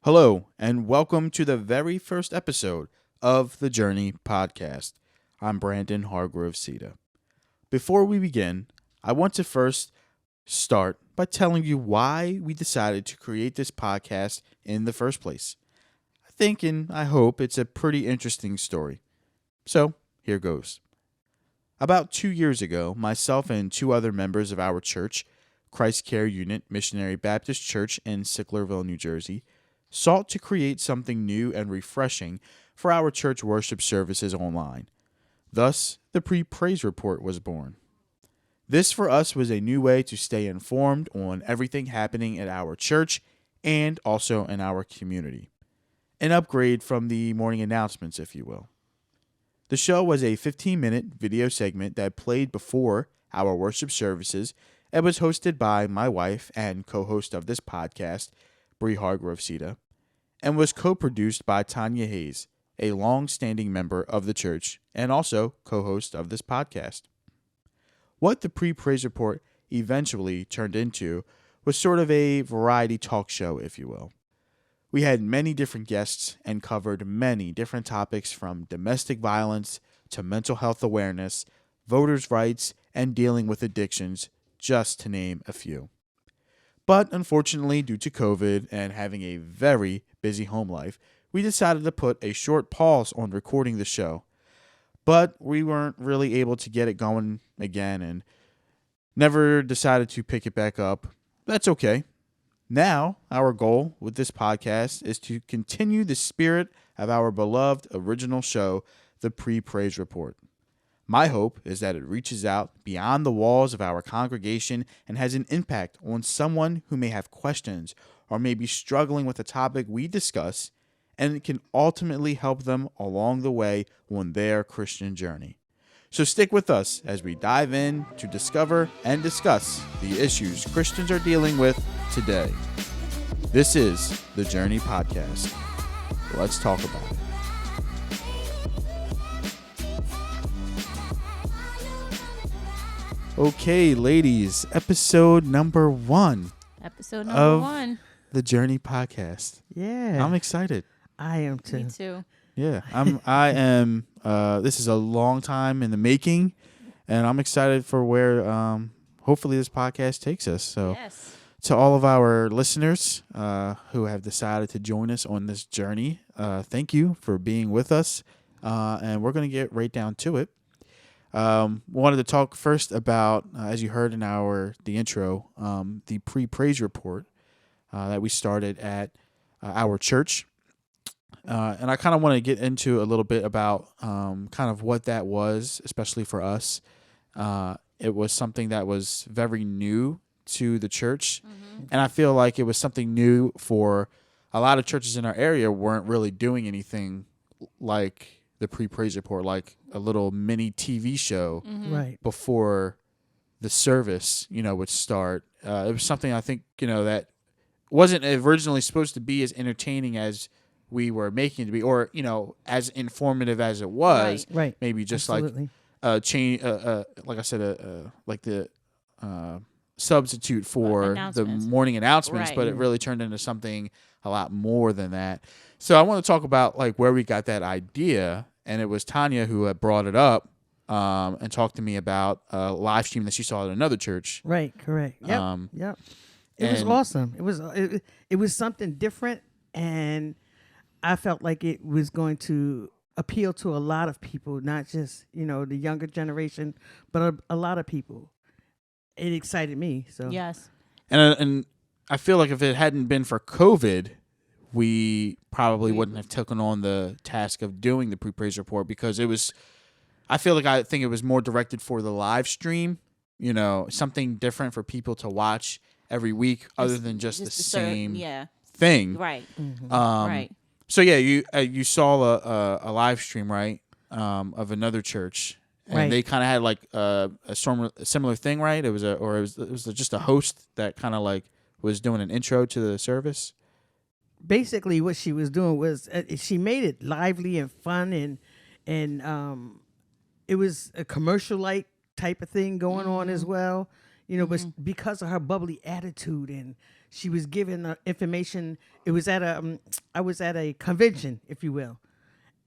Hello, and welcome to the very first episode of the Journey podcast. I'm Brandon Hargrove Sr. Before we begin, I want to first start by telling you why we decided to create this podcast in the first place. I think and I hope it's a pretty interesting story. So, here goes. About 2 years ago, myself and two other members of our church, Christ Care Unit Missionary Baptist Church in Sicklerville, New Jersey, sought to create something new and refreshing for our church worship services online. Thus, the pre-praise report was born. This for us was a new way to stay informed on everything happening at our church and also in our community. An upgrade from the morning announcements, if you will. The show was a 15-minute video segment that played before our worship services and was hosted by my wife and co-host of this podcast, Hargrove Sr, and was co-produced by Tanya Hayes, a long-standing member of the church and also co-host of this podcast. What the pre-praise report eventually turned into was sort of a variety talk show, if you will. We had many different guests and covered many different topics from domestic violence to mental health awareness, voters' rights, and dealing with addictions, just to name a few. But unfortunately, due to COVID and having a very busy home life, we decided to put a short pause on recording the show. But we weren't really able to get it going again and never decided to pick it back up. That's okay. Now, our goal with this podcast is to continue the spirit of our beloved original show, The Pre-Praise Report. My hope is that it reaches out beyond the walls of our congregation and has an impact on someone who may have questions or may be struggling with a topic we discuss, and it can ultimately help them along the way on their Christian journey. So stick with us as we dive in to discover and discuss the issues Christians are dealing with today. This is the Journey Podcast. Let's talk about it. Okay, ladies, episode number one. Episode number one. The Journey Podcast. Yeah. I'm excited. I am too. Me too. Yeah, I am. This is a long time in the making, and I'm excited for where hopefully this podcast takes us. So Yes. to all of our listeners who have decided to join us on this journey, thank you for being with us. And we're going to get right down to it. Wanted to talk first about, as you heard in the intro, the pre-praise report that we started at our church. And I kind of want to get into a little bit about kind of what that was, especially for us. It was something that was very new to the church. Mm-hmm. And I feel like it was something new for a lot of churches in our area weren't really doing anything like the pre-praise report, like a little mini TV show Right. before the service, would start. It was something I think, that wasn't originally supposed to be as entertaining as we were making it to be, or, as informative as it was. Right. Maybe just Absolutely. like change, like I said, like the substitute for the Announcements. morning announcements, Right. but it really turned into something a lot more than that. So I want to talk about like where we got that idea, and it was Tanya who had brought it up and talked to me about a live stream that she saw at another church. Right. Correct. Yep. Yep. It was and- awesome. It was something different, and I felt like it was going to appeal to a lot of people, not just the younger generation, but a lot of people. It excited me. So Yes. And I feel like if it hadn't been for COVID, we probably wouldn't have taken on the task of doing the pre-praise report, because I think it was more directed for the live stream, something different for people to watch every week other than just the same thing. Right. Mhm. Right. So yeah, you saw a live stream, right, of another church, and Right. they kind of had like a similar thing, right? It was just a host that kind of like was doing an intro to the service. Basically, what she was doing was she made it lively and fun, and it was a commercial like type of thing going on as well. you know, but because of her bubbly attitude, and she was giving information. It was at I was at a convention, if you will,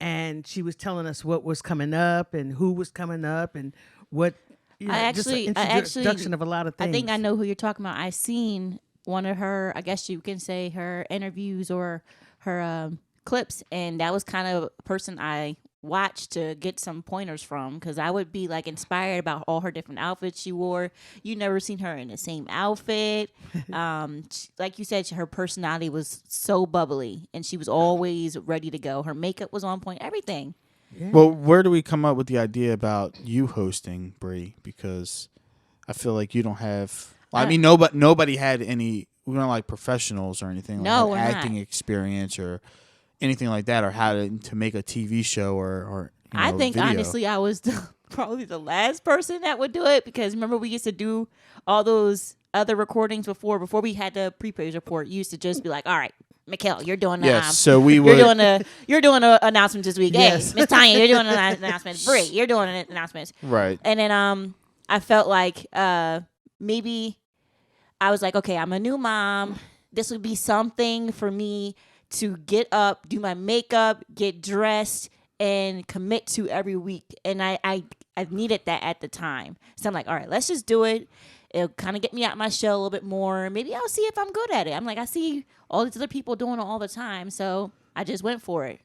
and she was telling us what was coming up and who was coming up and what. You know, just an introduction of a lot of things. I think I know who you're talking about. I seen one of her, I guess you can say her interviews or her clips, and that was kind of a person I watched to get some pointers from, because I would be like inspired about all her different outfits she wore. You never seen her in the same outfit. Like you said, her personality was so bubbly, and she was always ready to go. Her makeup was on point, everything. Yeah. Well, where do we come up with the idea about you hosting, Bree? Because I feel like you don't have. Well, I mean, nobody had any. We weren't like professionals or anything. No, like we're acting not. experience or anything like that, or how to make a TV show or you know, I think video. honestly, I was probably the last person that would do it, because remember we used to do all those other recordings before we had the pre-page report. You used to just be like, all right, Mikkel, you're doing the Yes, so we would. you're doing a announcement this week. Yes. Hey, Miss Tanya, you're doing an announcement. Bree, you're doing an announcement. Right. And then I felt like maybe I was like, okay, I'm a new mom. This would be something for me to get up, do my makeup, get dressed, and commit to every week. And I needed that at the time. So I'm like, all right, let's just do it. It'll kind of get me out my shell a little bit more. Maybe I'll see if I'm good at it. I'm like, I see all these other people doing it all the time. So I just went for it.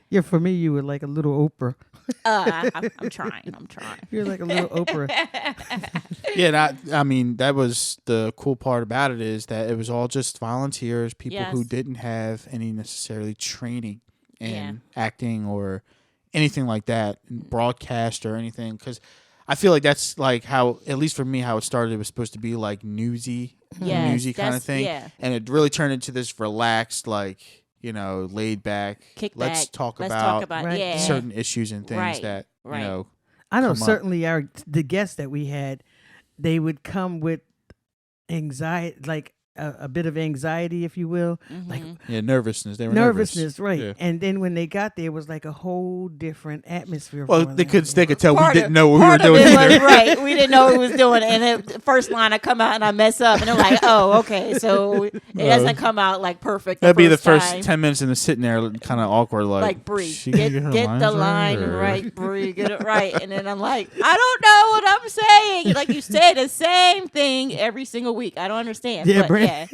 Yeah, for me, you were like a little Oprah. I'm trying. You're like a little Oprah. Yeah, I mean, that was the cool part about it, is that it was all just volunteers, people who Yes. didn't have any necessarily training in Yeah. acting or anything like that, broadcast or anything. Because I feel like that's like how, at least for me, how it started. It was supposed to be like newsy kind of that's- thing, yeah. and it really turned into this relaxed, like, you know, laid back. Kick Let's back. talk Let's about talk about Right. yeah. certain issues and things Right, that right. you know. I know come up. certainly the guests that we had, they would come with anxiety, like a bit of anxiety, if you will, like Yeah, nervousness. They were nervousness, right? Yeah. And then when they got there, it was like a whole different atmosphere. Well, for they them. could tell we Part didn't of- know what we were part of doing it either. was right. We didn't know what we was doing, and the first line I come out and I mess up, and they're like, "Oh, okay." So it doesn't come out like perfect. That'd be the first time. 10 minutes and sitting there kind of awkward, Like Bree, she gonna get her the lines line or- right, Bree, get it right, and then I'm like, I don't know what I'm saying. Like you said the same thing every single week. I don't understand. Yeah, but yeah,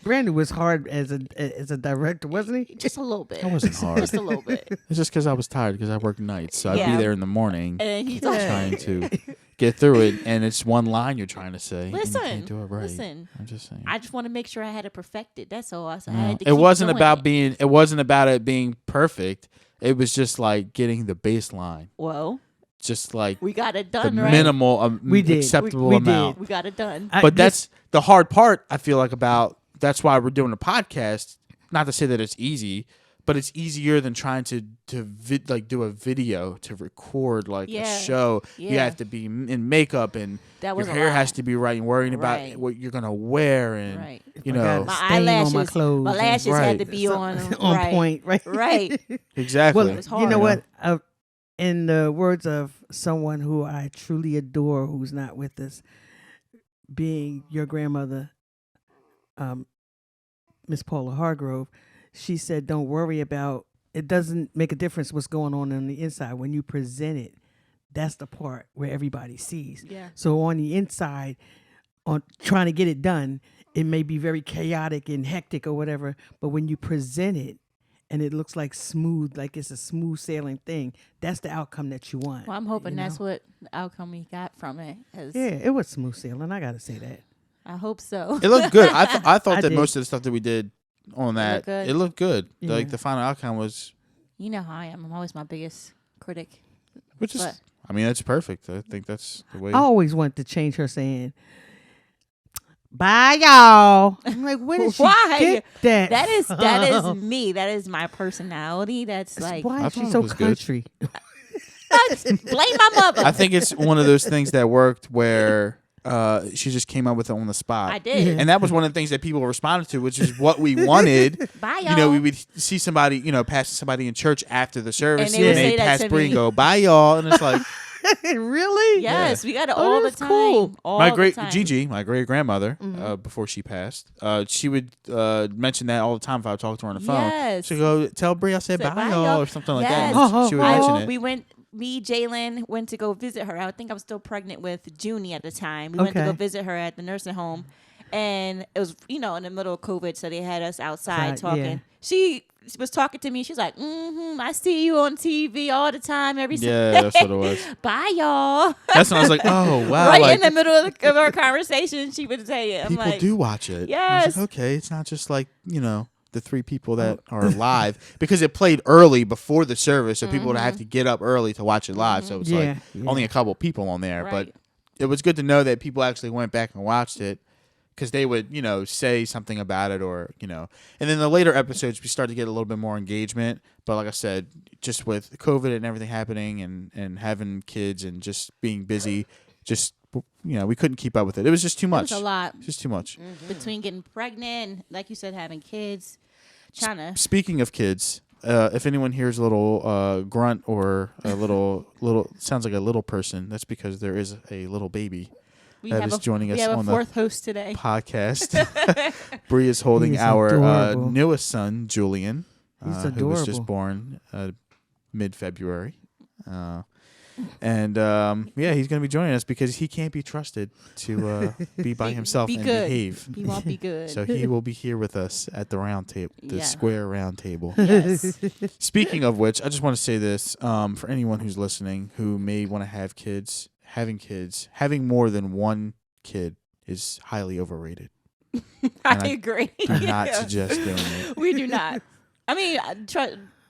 Brandon was hard as a director, wasn't he? just a little bit. That wasn't hard. Just a little bit. It's just because I was tired because I worked nights, so I'd Yeah. be there in the morning And then he's Yeah. like, trying to get through it, and it's one line you're trying to say. and you Listen, can't do it right. listen. I'm just saying. I just want to make sure I had it perfected. That's all. So I No, had to it keep wasn't doing about it. being. It wasn't about it being perfect. It was just like getting the baseline, Well, just like we got it the done, right? minimal We did. acceptable We did. amount. We got it done. I But just- that's the hard part, I feel like, about that's why we're doing a podcast. Not to say that it's easy, but it's easier than trying to do a video, to record like Yeah. a show. You Yeah. have to be in makeup, and That your was a hair lot. has to be right, and worrying about Right. what you're gonna wear, and Right. you I know got a My stain on eyelashes, my clothes. my and lashes Right. had to be on right. point, right? Right. exactly. Well, was you hard. know what? In the words of someone who I truly adore, who's not with us, being your grandmother, Miss Paula Hargrove, she said, "Don't worry about it. Doesn't make a difference what's going on the inside. When you present it, that's the part where everybody sees. Yeah. So on the inside, on trying to get it done, it may be very chaotic and hectic or whatever. But when you present it, and it looks like smooth, like it's a smooth sailing thing, that's the outcome that you want. Well, I'm hoping you that's know? what the outcome we got from it. 'Cause Yeah, it was smooth sailing. I gotta say that. I hope so. It looked good. I thought I that did. most of the stuff that we did on that, looked good. it looked good. Yeah. Like the final outcome was, You know how I am. I'm always my biggest critic. which is, But- I mean, that's perfect. I think that's the way. I always wanted to change her saying, "Bye, y'all." I'm like, where did she Why? get that? That is me. That is my personality. That's like why I is she thought it so was good. country? blame my mother. I think it's one of those things that worked where she just came up with it on the spot. I did. Yeah. And that was one of the things that people responded to, which is what we wanted. Bye, y'all. You know, we would see somebody, pass somebody in church after the service, And they would say that pass to Bree me. and go, "Bye, y'all," and it's like, Really? Yes, we got it Oh, all the that's time. cool. All My the great time. Gigi, my great grandmother, Mm-hmm. before she passed, she would mention that all the time if I would talk to her on the phone. Yes. She'd go, "Tell Bree I said Say, bye, y'all," or something like that. Yes. And she would mention it. We went. Me, Jalen, went to go visit her. I think I was still pregnant with Junie at the time. We went to go Okay. visit her at the nursing home, and it was in the middle of COVID, so they had us outside Outside, talking. yeah. She was talking to me. She's like, I see you on TV all the time, every Yeah, Sunday. that's what it was. Bye, y'all. That's when I was like, "Oh wow!" Right like, in the middle of our conversation, she would say it. I'm people like, do watch it. I was Yes. like, okay, it's not just like the 3 people that are live, because it played early before the service, so people would have to get up early to watch it live. So it's like only a couple people on there, Right. but it was good to know that people actually went back and watched it, because they would say something about it, or and then the later episodes we started to get a little bit more engagement. But like I said, just with COVID and everything happening, and having kids and just being busy, just we couldn't keep up with it. It was just too it much. was a lot Just too much. between getting pregnant and, like you said, having kids. Trying to. Speaking of kids, if anyone hears a little grunt or a little sounds like a little person, that's because there is a little baby We that have is joining us we have on a fourth host today. the podcast. Bree is holding He's our adorable. newest son, Julian, He's who was just adorable. born mid-February. And he's going to be joining us because he can't be trusted to be by himself be and good. behave. He won't be good. So he will be here with us at the round table, the Yeah. square round table. Yes. Speaking of which, I just want to say this for anyone who's listening who may want to have kids. Having more than one kid is highly overrated. I agree. Do not suggest doing it. We do not. I mean,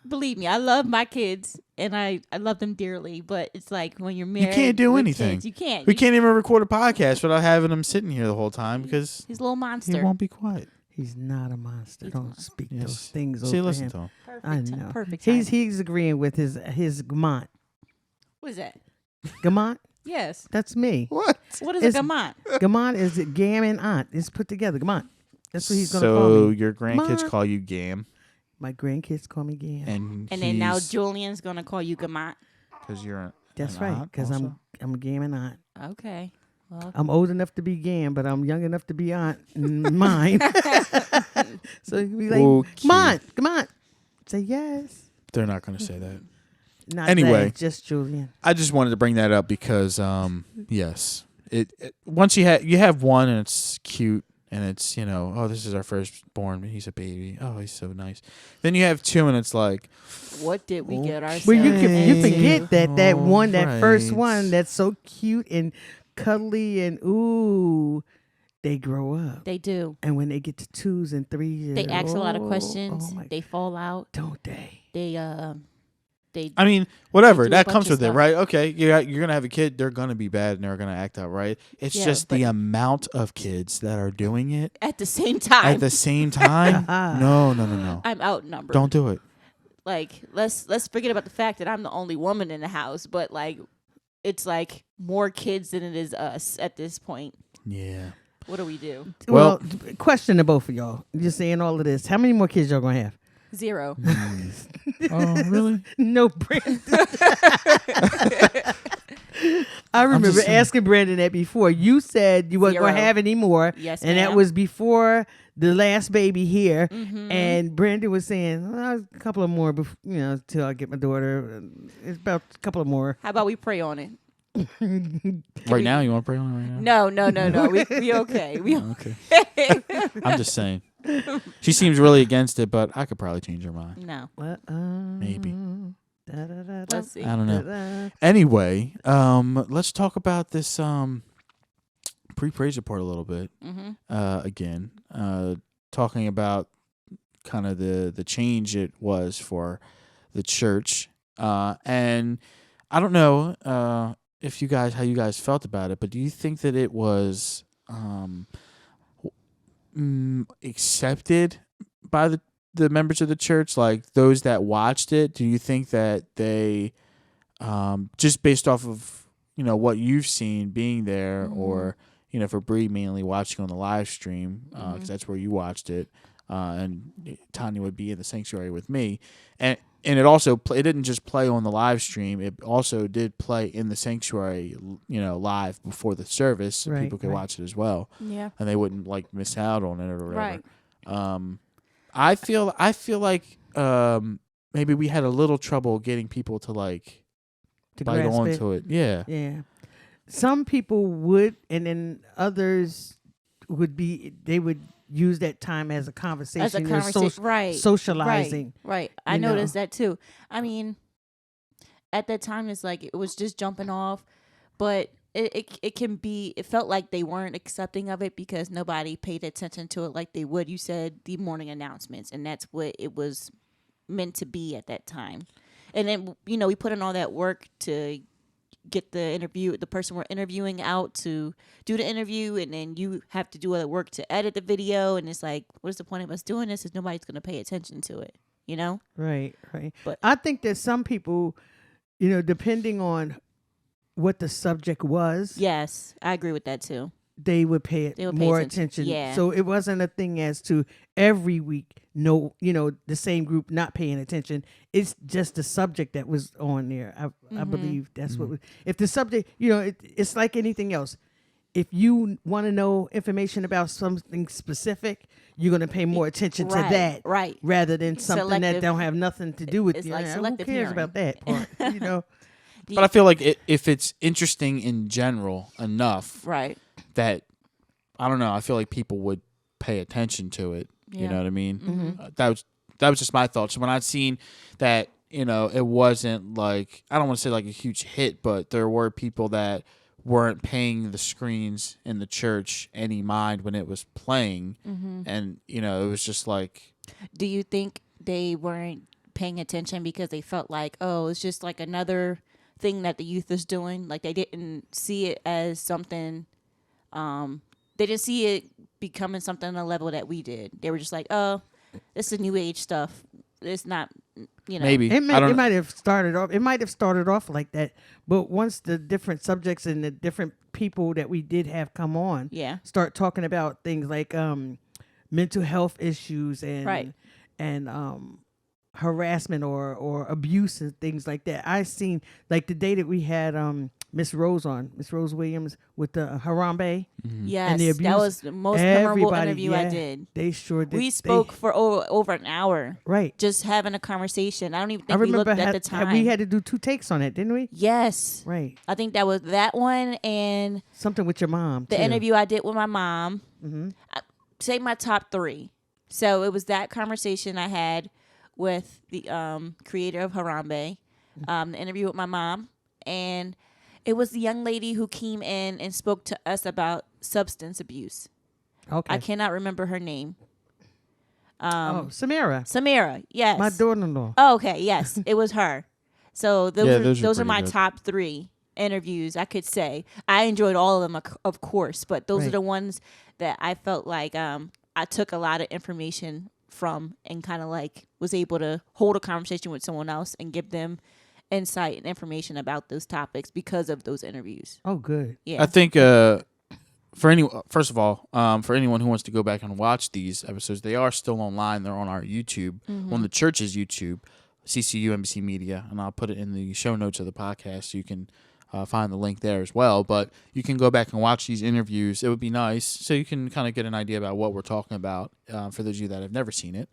believe me, I love my kids and I love them dearly. But it's like when you're married, can't do with anything. kids, you can't. We can't even record a podcast without having him sitting here the whole time because He's a little he monster. won't be quiet. He's not a monster. He's Don't not. speak Yes. those things See, over listen him. to him. Perfect. I know. Perfect. He's timing. he's agreeing with his gamont. What is that? Gamont? Yes. That's me. What? What is It's- a gamont? Gamont is Gam and Aunt. It's put together. Gamont. That's what he's gonna call So me. your grandkids Mom. call you Gam, My grandkids call me Gam. and And then now Julian's gonna call you gamont. because you're That's an right. aunt Because also? I'm Gam and Aunt. Okay. Well, I'm old enough to be Gam, but I'm young enough to be Aunt. Mine. So we like, Okay. come on. Say yes. They're not going to say that. Not Anyway. they, just Julian. I just wanted to bring that up because, yes, it once you have one and it's cute and it's oh, this is our firstborn, he's a baby, oh, he's so nice. Then you have 2 and it's like, what did we get ourselves? Well, you Okay. forget that one, that first Alright. one that's so cute and cuddly and ooh, they grow up. They do. And when they get to 2s and 3s, They ask a lot of oh, questions. Oh my, They fall out. don't they? They I mean, whatever, They do a that bunch comes of with it, stuff. right? Okay, you're going to have a kid, they're going to be bad and they're going to act out right. It's Yeah, just the but- amount of kids that are doing it at the same time. at the same time. No. I'm outnumbered. Don't do it. Like let's forget about the fact that I'm the only woman in the house, but like it's like more kids than it is us at this point. Yeah. What do we do? Well, question to both of y'all. Just saying all of this. How many more kids y'all gonna have? 0. Oh, really? No, Brandon. I remember just saying. asking Brandon that before. You said you weren't going to 0. have any more. Yes, and that ma'am. was before the last baby here. Mhm. And Brandon was saying, a couple of more, till I get my daughter. It's about a couple of more. How about we pray on it? Right now, you want to pray on it right now? No. We okay. We Okay. I'm just saying. She seems really against it, but I could probably change her mind. no. Maybe. Let's see. I don't know. Anyway, let's talk about this pre-praise report a little bit. Again, talking about kind of the change it was for the church, and I don't know how you guys felt about it, but do you think that it was accepted by the members of the church, like those that watched it? Do you think that they just based off of what you've seen being there, or for Bree mainly watching on the live stream because that's where you watched it, and Tanya would be in the sanctuary with me, and and it also it didn't just play on the live stream. It also did play in the sanctuary, live before the service, so people could watch it as well. Yeah, and they wouldn't like miss out on it or whatever. right. I feel like maybe we had a little trouble getting people to like To bite grasp onto it. Yeah. Yeah. Some people would, and then others they would use that time as a conversation. As a conversation, right. Socializing. Right. I noticed that too. I mean, at that time, it's like it was just jumping off, but it felt like they weren't accepting of it because nobody paid attention to it like they would. You said the morning announcements, and that's what it was meant to be at that time. And then, we put in all that work to get the person we're interviewing out to do the interview, and then you have to do all the work to edit the video, and it's like, what's the point of us doing this if nobody's going to pay attention to it, Right. But I think that some people, depending on what the subject was, yes, I agree with that too. they would pay more attention. Yeah. So it wasn't a thing as to every week, the same group not paying attention. It's just the subject that was on there. I believe that's what. If the subject, it's like anything else. If you want to know information about something specific, you're going to pay more attention to that, right? Rather than something that don't have nothing to do with it's you. like Who selective cares hearing. about that part? But I feel like if it's interesting in general enough, Right. that I don't know. I feel like people would pay attention to it. You Yeah. know what I mean? That was just my thoughts. When I'd seen that, it wasn't like, I don't want to say like a huge hit, but there were people that weren't paying the screens in the church any mind when it was playing, and it was just like. Do you think they weren't paying attention because they felt like, oh, it's just like another thing that the youth is doing? Like they didn't see it as something. They didn't see it becoming something on a level that we did. They were just like, oh, it's the new age stuff. It's not, Maybe It might have started off. It might have started off like that, but once the different subjects and the different people that we did have come on, Yeah. start talking about things like mental health issues and Right. and harassment or abuse and things like that. I seen like the day that we had Miss Rose Williams with the Harambe. Yes, And the abuse, that was the most memorable everybody, interview I did. They sure did. We spoke for over an hour, right. just having a conversation. I don't even I think we remember looked at the time. we had to do 2 takes on it, didn't we? Yes. Right. I think that was that one and Something with your mom. the too. interview I did with my mom. Mm-hmm. Say my top 3. So it was that conversation I had with the creator of Harambe, the interview with my mom, and it was the young lady who came in and spoke to us about substance abuse. Okay. I cannot remember her name. Samara, yes. my daughter-in-law. Oh, okay, yes, it was her. So those are pretty my good. top 3 interviews, I could say. I enjoyed all of them, of course, but those are Right. the ones that I felt like I took a lot of information from and kind of like was able to hold a conversation with someone else and give them insight and information about those topics because of those interviews. Oh, good. Yeah. I think first of all, for anyone who wants to go back and watch these episodes, they are still online. They're on our YouTube, on the church's YouTube, CCUMEDIA Media, and I'll put it in the show notes of the podcast so you can find the link there as well. But you can go back and watch these interviews. It would be nice so you can kind of get an idea about what we're talking about for those of you that have never seen it.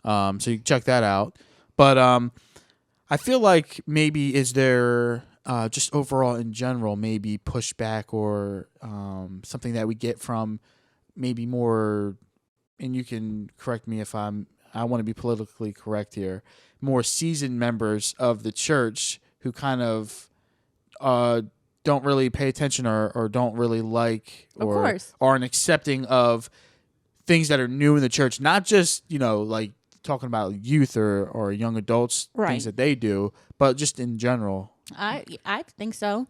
So you can check that out. But I feel like maybe is there just overall in general maybe pushback or something that we get from maybe more, and you can correct me if I want to be politically correct here, more seasoned members of the church who kind of don't really pay attention or don't really like or course. aren't accepting of things that are new in the church, not just, like talking about youth or young adults, Right. things that they do, but just in general. I think so,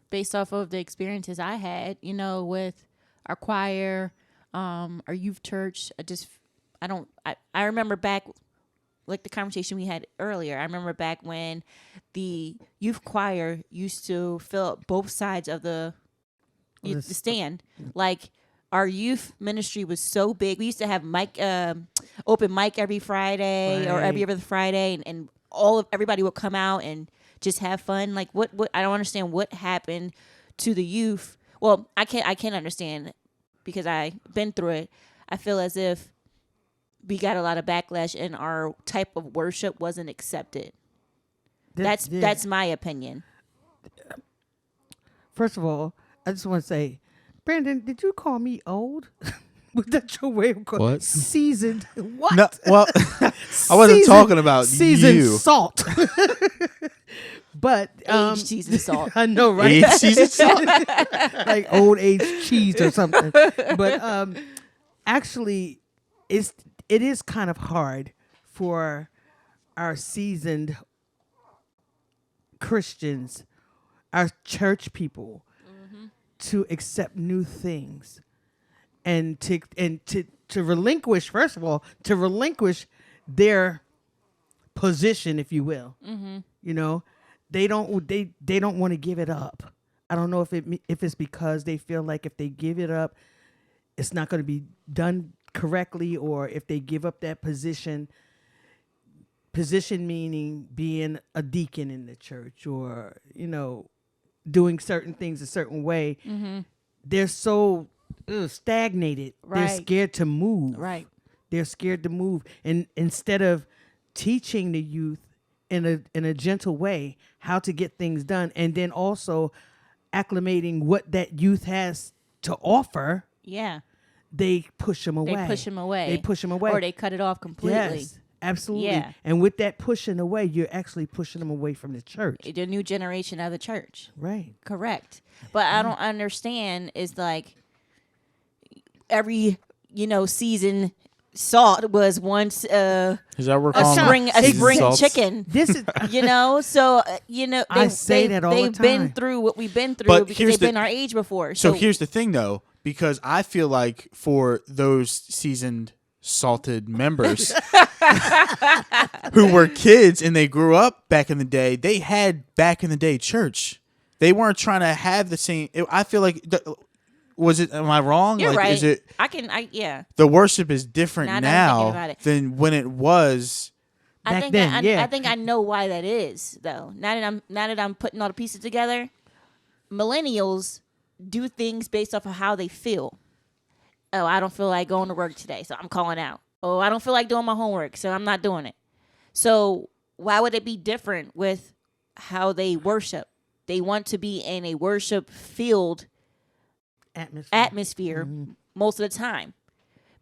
based off of the experiences I had, with our choir, our youth church. I remember back, like the conversation we had earlier. I remember back when the youth choir used to fill up both sides of the stand. Like our youth ministry was so big. We used to have open mic every Friday or every other Friday, and everybody would come out and just have fun. Like what I don't understand what happened to the youth. Well, I can't understand because I've been through it. I feel as if we got a lot of backlash and our type of worship wasn't accepted. That's my opinion. First of all, I just want to say, Brandon, did you call me old? Was that your way of calling What? Seasoned? What? No, well, I wasn't talking about seasoned you. salt. But Aged seasoned salt. I know, right? Aged seasoned salt. Like old age cheese or something. But actually, it is kind of hard for our seasoned Christians, our church people, to accept new things, and to relinquish. First of all, to relinquish their position, if you will. You know, they don't want to give it up. I don't know if it's because they feel like if they give it up, it's not going to be done correctly, or if they give up that position meaning being a deacon in the church, or, you know, doing certain things a certain way. They're so stagnated. Right. They're scared to move. Right. They're scared to move. And instead of teaching the youth in a gentle way how to get things done, and then also acclimating what that youth has to offer, Yeah. they push them away. They push them away. They push them away. Or they cut it off completely. Yes, absolutely. Yeah. And with that pushing away, you're actually pushing them away from the church. The new generation of the church. Right. Correct. But I don't understand is like every, season salt was once Is that what we're a calling spring salts? chicken. This is So I say that all the they've been time. through what we've been through But because here's they've been our age before. So here's the thing, though, because I feel like for those seasoned salted members who were kids and they grew up back in the day, they had back in the day church. They weren't trying to have the same. I feel like, am I wrong? You're Oh, like, right. Is it Yeah. the worship is different Now that I'm thinking now about it. than when it was? Back I then, yeah. think I know why that is though. Now that I'm putting all the pieces together, millennials do things based off of how they feel. Oh, I don't feel like going to work today, so I'm calling out. Oh, I don't feel like doing my homework, so I'm not doing it. So why would it be different with how they worship? They want to be in a worship-filled atmosphere most of the time.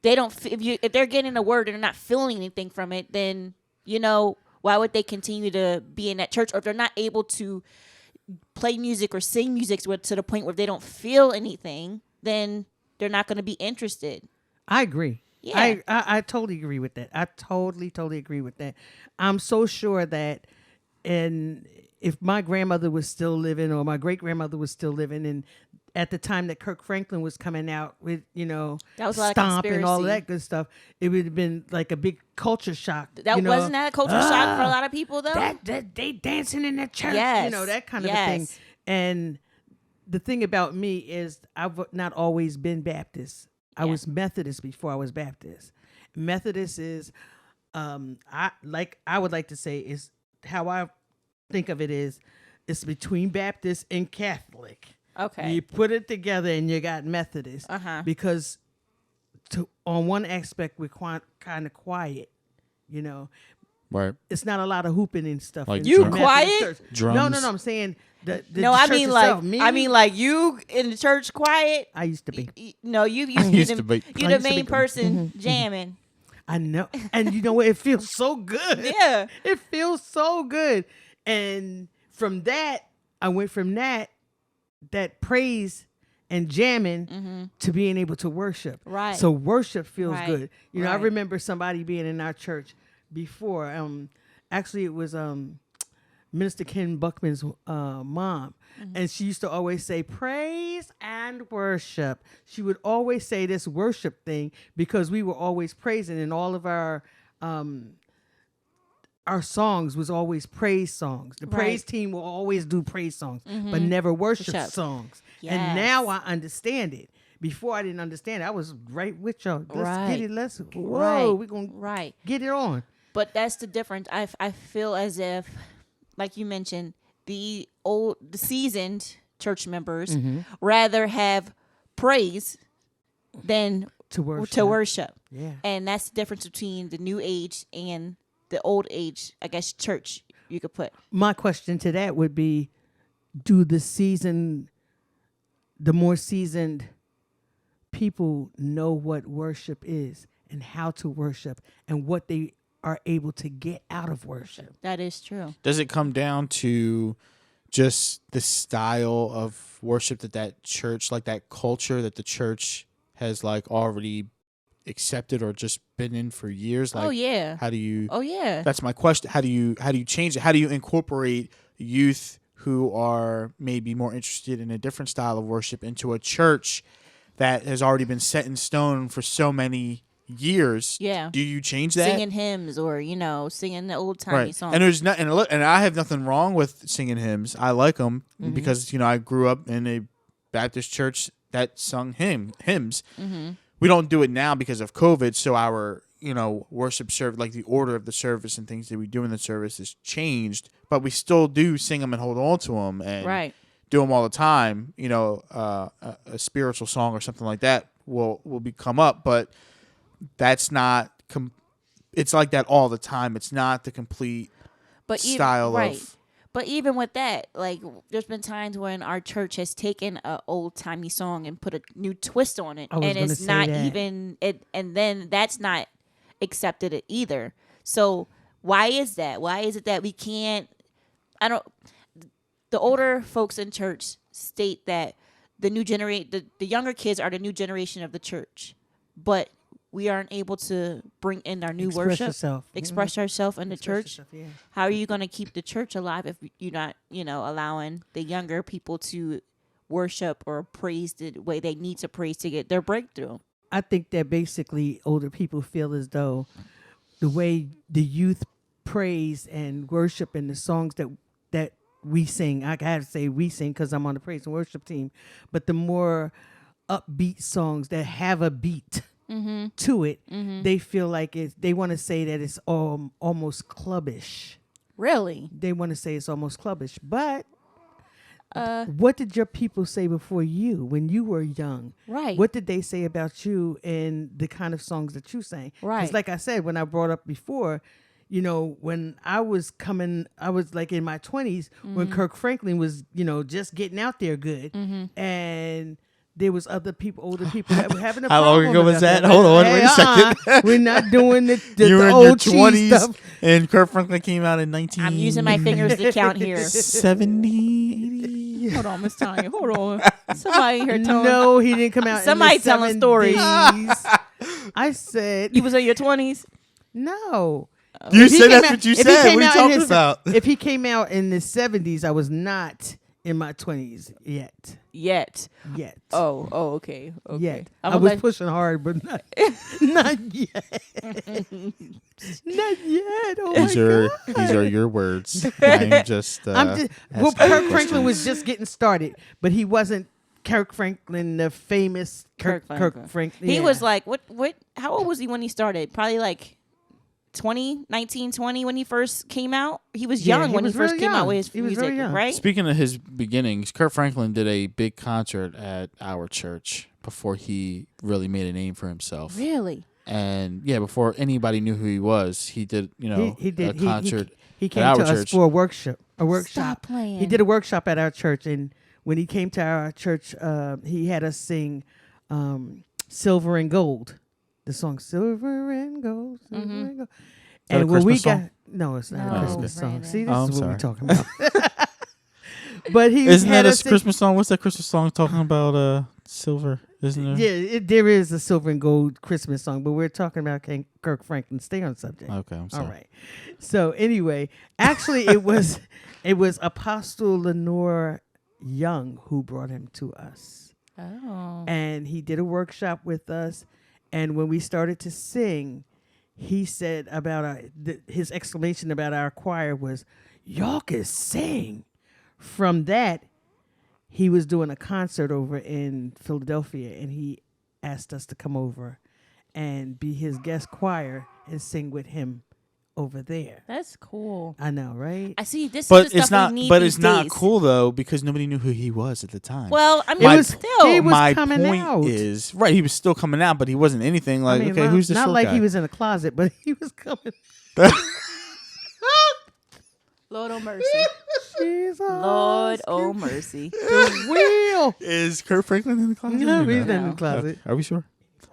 They don't. If they're getting the word and they're not feeling anything from it, then why would they continue to be in that church? Or if they're not able to play music or sing music to the point where they don't feel anything, then they're not going to be interested. I agree. Yeah. I totally agree with that. I totally agree with that. I'm so sure that if my grandmother was still living, or my great grandmother was still living, and at the time that Kirk Franklin was coming out with, That was a lot of Stomp and all of conspiracy. that good stuff, it would have been like a big culture shock. Wasn't that a culture shock for a lot of people though? That they dancing in that church, Yes. that kind of a thing. Yes. And the thing about me is I've not always been Baptist. I Yeah. was Methodist before I was Baptist. Methodist is, I would like to say, is how I think of it is, it's between Baptist and Catholic. Okay. You put it together and you got Methodist. Because on one aspect we're kind of quiet, Right. It's not a lot of hooping and stuff. Like in You the Methodist quiet? church. Drums? No. I'm saying the No, I church mean itself. like you in the church quiet. I used to be. No, you used to be. You I the used to main be. person jamming. I know. And you know what? It feels so good. Yeah. It feels so good. And from that, I went from that praise and jamming to being able to worship. Right. So worship feels Right. good. I Right. remember somebody being in our church before. Actually, it was Minister Ken Buckman's mom. And she used to always say, praise and worship. She would always say this worship thing because we were always praising, and all of our songs was always praise songs. The praise team will always do praise songs, but never worship Worship. songs. Yes. And now I understand it. Before I didn't understand it. I was right with y'all. Let's Right. get it. We're going to Right. get it on. But that's the difference. I feel as if, like you mentioned, the seasoned church members rather have praise than To worship. to worship. Yeah. And that's the difference between the new age and the old age, I guess, church you could put. My question to that would be, do the more seasoned people know what worship is and how to worship and what they are able to get out of worship? That is true. Does it come down to just the style of worship that church, like that culture that the church has like already accepted or just been in for years? Like, Oh yeah. how do you? Oh yeah. That's my question. How do you change it? How do you incorporate youth who are maybe more interested in a different style of worship into a church that has already been set in stone for so many years? Yeah. Do you change that? Singing hymns or singing the old timey songs. And there's not, and I have nothing wrong with singing hymns. I like them because I grew up in a Baptist church that sung hymns. Mm-hmm. We don't do it now because of COVID, so our worship service, like the order of the service and things that we do in the service, has changed. But we still do sing them and hold on to them and do them all the time. A spiritual song or something like that will come up, but that's not. It's like that all the time. It's not the complete style of. But even with that, like, there's been times when our church has taken an old timey song and put a new twist on it, and it's not even it, and then that's not accepted either. So why is that? Why is it that we can't? The older folks in church state that the younger kids are the new generation of the church, but we aren't able to bring in our new worship, express ourselves in the church. How are you going to keep the church alive if you're not, allowing the younger people to worship or praise the way they need to praise to get their breakthrough? I think that basically older people feel as though the way the youth praise and worship and the songs that we sing, I have to say we sing because I'm on the praise and worship team, but the more upbeat songs that have a beat to it, they feel like they want to say that it's almost clubbish. Really? They want to say it's almost clubbish. But what did your people say before you when you were young? Right. What did they say about you and the kind of songs that you sang? Right. Because like I said, when I brought up before, when I was like in my 20s when Kirk Franklin was, just getting out there good. And there was older people that were having a How problem. long ago was that? There. Hold on, wait a second. We're not doing the You were in old your cheese 20s, stuff. and Kirk Franklin came out in 19. I'm using my fingers to count here. 70, 80. Hold on, Miss Tanya. Hold on. Somebody here telling. No, he didn't come out. Somebody in the telling stories. 70s. I said You was in your 20s? no. You said that's what you said. What are you talking about? If he came out in the 70s, I was not in my 20s yet. Yet. Oh, okay. Yet. I was pushing hard, but not yet. Not yet. Oh These are your words. I'm just. Kirk Franklin was just getting started, but he wasn't Kirk Franklin, the famous Kirk Franklin. He was like, what? How old was he when he started? Probably like 19, 20 when he first came out. He was young when he first came out with his music, right? Speaking of his beginnings, Kirk Franklin did a big concert at our church before he really made a name for himself. Really? And before anybody knew who he was, he did, he did a concert. He came at to our us church. for a workshop. Stop playing. He did a workshop at our church, and when he came to our church, he had us sing "Silver and Gold," the song "Silver and Gold." Silver and Gold. And when we got it's not a Christmas song. See, this I'm is what sorry. we're talking about. But he isn't had that a Christmas song? What's that Christmas song talking about? Silver, isn't there? Yeah, there is a Silver and Gold Christmas song, but we're talking about Kirk Franklin. Stay on subject. Okay, I'm sorry. All right. So anyway, actually, it was Apostle Lenore Young who brought him to us. Oh. And he did a workshop with us, and when we started to sing, he said about his exclamation about our choir was, "Y'all can sing." From that, he was doing a concert over in Philadelphia, and he asked us to come over and be his guest choir and sing with him over there. That's cool. I know, right? I see. This But is the it's stuff not. we need But these it's not days. cool though because nobody knew who he was at the time. Well, I mean, My- still. he was my coming point out. is right. He was still coming out, but he wasn't anything like. I mean, Okay, who's this not short like guy? he was in a closet, but he was coming. Lord oh mercy. Jesus. Lord oh mercy. The wheel. Is Kurt Franklin in the closet? No, or he's no? not in the closet. Are we sure?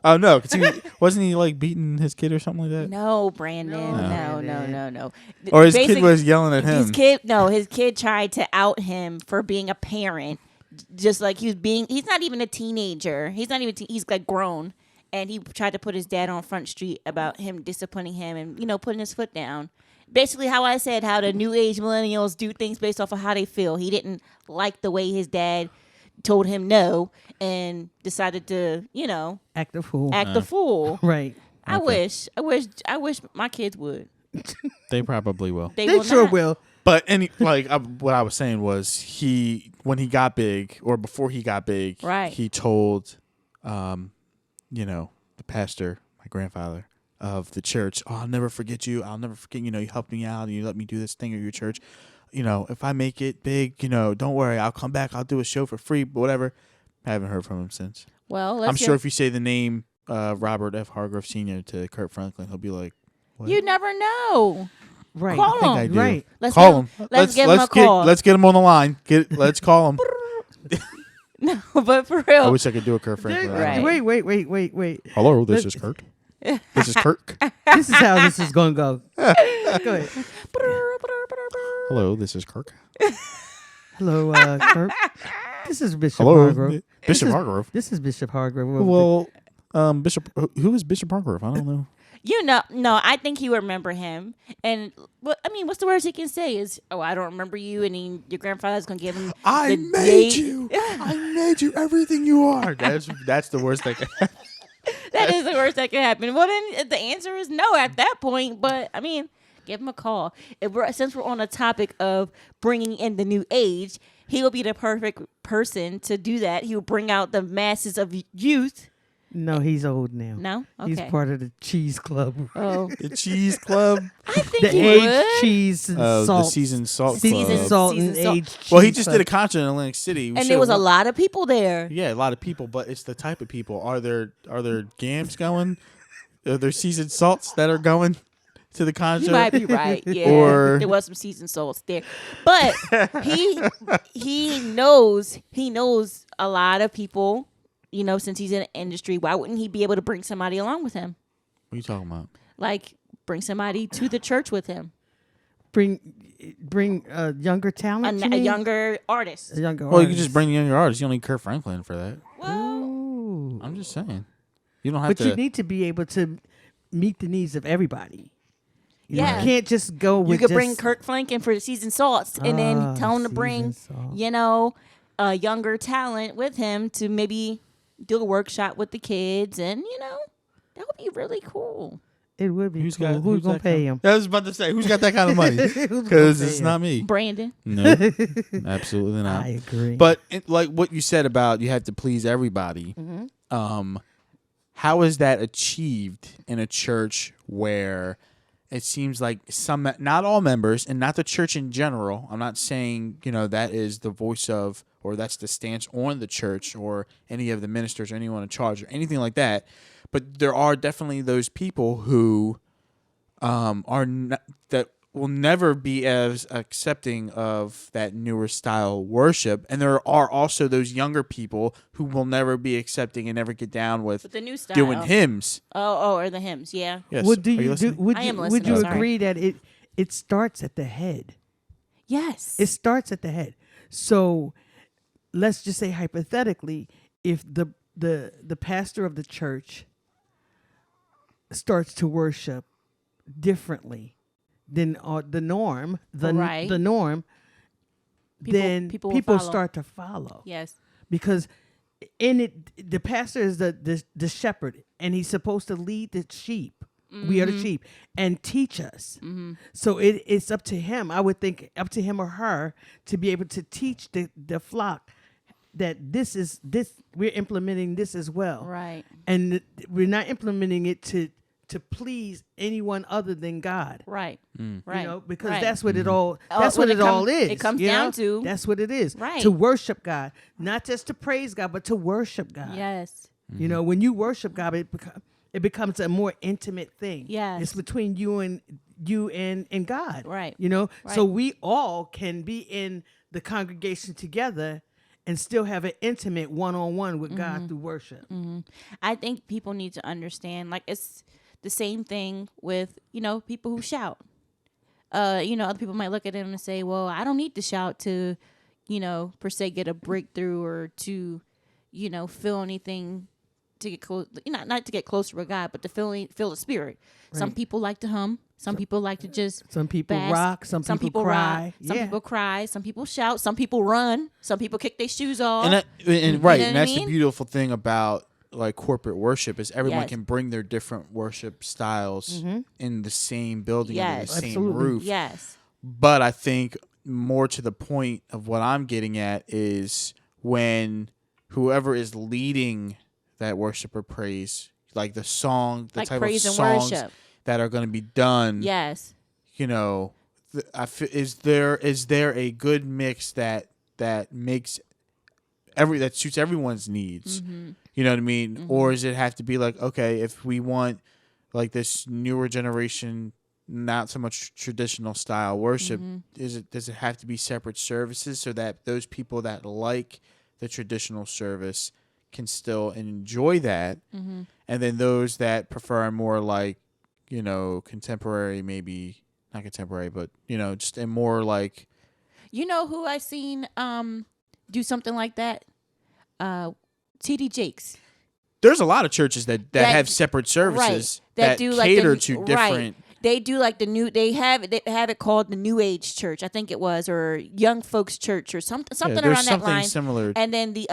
Oh no, because wasn't he like beating his kid or something like that? No, Brandon. No. No. Or his kid Basic- was yelling at him. His kid tried to out him for being a parent, just like he's not even a teenager. He's not even, he's like grown. And he tried to put his dad on Front Street about him disciplining him and, putting his foot down. Basically how I said how the new age millennials do things based off of how they feel. He didn't like the way his dad told him no and decided to, Act a fool. act a fool. Right. I Okay. wish my kids would. They probably will. They will sure not. will. But what I was saying was when he got big or before he got big, Right. he told, the pastor, my grandfather of the church, oh, I'll never forget you. I'll never forget, you helped me out and you let me do this thing at your church. If I make it big, don't worry, I'll come back. I'll do a show for free, but whatever. I haven't heard from him since. Well, I'm sure if you say the name Robert F. Hargrove Sr. to Kurt Franklin, he'll be like, what? You never know. Right. Call I think I him. do. Right. Let's Call him. Let's give him a call. Let's get him on the line. Let's call him. No, but for I real. wish I could do a Kurt Franklin. Right. Wait. Hello, this is Kirk. This is Kirk. This is how this is going to go. Go ahead. Hello, this is Kirk. Hello, Kurt. This is Bishop Hello, Hargrove. Bishop Hargrove. This is Bishop Hargrove. Well, Bishop. Who is Bishop Hargrove? I don't know. No, I think he would remember him. And what's the worst he can say is, "Oh, I don't remember you," and then your grandfather's gonna give him. I the made date. you. I made you everything you are. That's the worst thing. That is the worst that can happen. Well, then the answer is no at that point. But give him a call. Since we're on the topic of bringing in the new age, he will be the perfect person to do that. He will bring out the masses of youth. No, he's old now. No, okay. He's part of the cheese club. Oh, The cheese club. I think The he aged would. cheese and The salt. seasoned salt Seasoned club. salt Seasoned and salt. aged cheese Well, he just club. did a concert in Atlantic City. And there was a lot of people there. Yeah, a lot of people, but it's the type of people. Are there gams going? Are there seasoned salts that are going to the concert? You might be right. Yeah, Or- there was some seasoned salts there, but he knows a lot of people. Since he's in the industry, why wouldn't he be able to bring somebody along with him? What are you talking about? Like bring somebody to the church with him, Bring younger talent. a younger artist. A younger Well, you can artist. just bring younger artists. You don't need Kurt Franklin for that. Well, Ooh. I'm just saying. You don't have But to. you need to be able to meet the needs of everybody. Yeah. You can't just go with you could just, bring Kirk Franklin for the seasoned salts, and then tell him to bring, seasoned salt. a younger talent with him to maybe do a workshop with the kids, and that would be really cool. It would be Who's cool. got? Who's going to that pay kind- him? I was about to say, who's got that kind of money? Who's gonna Because pay it's him? not me. Brandon. No, absolutely not. I agree. But like what you said about you have to please everybody. How is that achieved in a church where it seems like not all members, and not the church in general? I'm not saying that is the voice of, or that's the stance on the church or any of the ministers or anyone in charge or anything like that. But there are definitely those people who that will never be as accepting of that newer style worship, and there are also those younger people who will never be accepting and never get down with With the new style. doing hymns. or the hymns, yeah. Yes. What do Are you do? listening? Would I you, am would listening, you sorry. agree that it starts at the head? Yes. It starts at the head. So let's just say hypothetically, if the pastor of the church starts to worship differently than the norm, Right. the norm, then people people will follow. start to follow. Yes. Because in it, the pastor is the shepherd, and he's supposed to lead the sheep. We are the sheep, and teach us. So it's up to him. I would think up to him or her to be able to teach the flock that we're implementing this as well. Right. And we're not implementing it to to please anyone other than God. Right. Mm. Right. You know, because right. that's what it all. Oh, That's what when it all it is. comes you down know? to. That's what it is. Right. To worship God, not just to praise God, but to worship God. Yes. You know, when you worship God, it becomes a more intimate thing. Yes. It's between you and God. Right. You know, Right. so we all can be in the congregation together and still have an intimate one-on-one with God through worship. I think people need to understand, like, it's the same thing with, you know, people who shout. You know, other people might look at him and say, well, I don't need to shout to, you know, per se get a breakthrough or to, you know, feel anything to get close, not to get closer with God, but to feel the spirit. Right. Some people like to hum. Some people like to just Some people bask. rock. Some people cry. Rock, some people cry. Some people shout. Some people run. Some people kick their shoes off. And you right, know and that's the beautiful thing about like corporate worship is everyone Yes. can bring their different worship styles in the same building under the Yes. same Absolutely. roof. Yes. But I think more to the point of what I'm getting at is when whoever is leading that worship or praise, like the song, the Like type praise of and songs worship. that are going to be done, Yes. you know, is there a good mix that makes that suits everyone's needs? You know what I mean? Or does it have to be like, okay, if we want like this newer generation, not so much traditional style worship, does it have to be separate services so that those people that like the traditional service can still enjoy that, and then those that prefer more like, you know, contemporary, maybe not contemporary, but you know, just a more like, You know who I seen do something like that? TD Jakes. there's a lot of churches that have separate services that do cater like to right. different. They do like they have it called the New Age Church, I think it was, or Young Folks Church or something There's around that something line. similar. And then the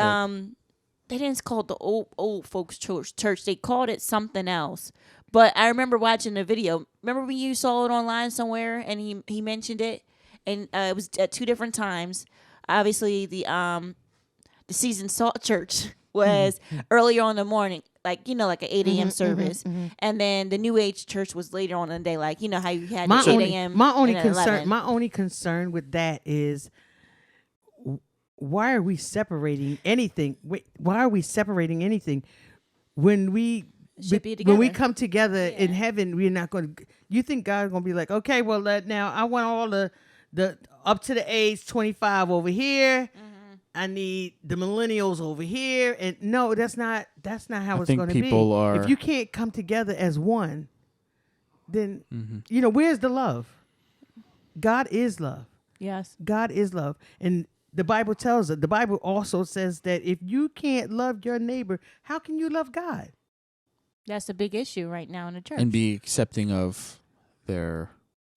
they didn't call it the old folks church. They called it something else. But I remember watching the video. Remember when you saw it online somewhere and he mentioned it, and it was at two different times. Obviously the Seasoned Salt Church was earlier on in the morning, like, you know, like an 8 a.m. service. And then the New Age Church was later on in the day, like, you know how you had the 8 a.m. My only and concern 11. my only concern with that is why are we separating anything? Why are we separating anything when we Should be when we together. come together in heaven? We're not going to. You think God's going to be like, okay, well, now I want all the up to the age 25 over here. I need the millennials over here, and no, that's not how it's going to be. people are- If you can't come together as one, then you know, where's the love? God is love. Yes. God is love, and the Bible tells us. The Bible also says that if you can't love your neighbor, how can you love God? That's a big issue right now in the church. And be accepting of their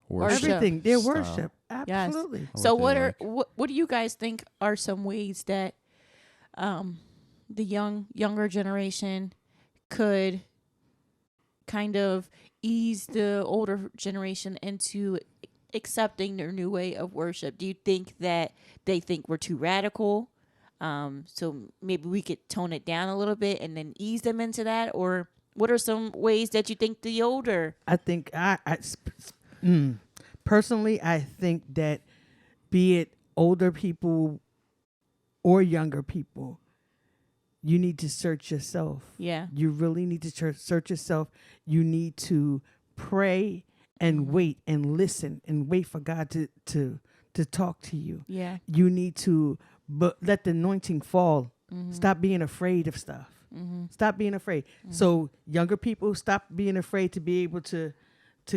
worship. Everything, their style. worship, absolutely. Yes. So what what they what do you guys think are some ways that the younger generation could kind of ease the older generation into accepting their new way of worship? Do you think that they think we're too radical? So maybe we could tone it down a little bit and then ease them into that? Or what are some ways that you think the older? I think personally, I think that be it older people or younger people, you need to search yourself. Yeah. You really need to search yourself. You need to pray and wait and listen and wait for God to talk to you. Yeah. You need to let the anointing fall. Stop being afraid of stuff. Stop being afraid. So younger people, stop being afraid to be able to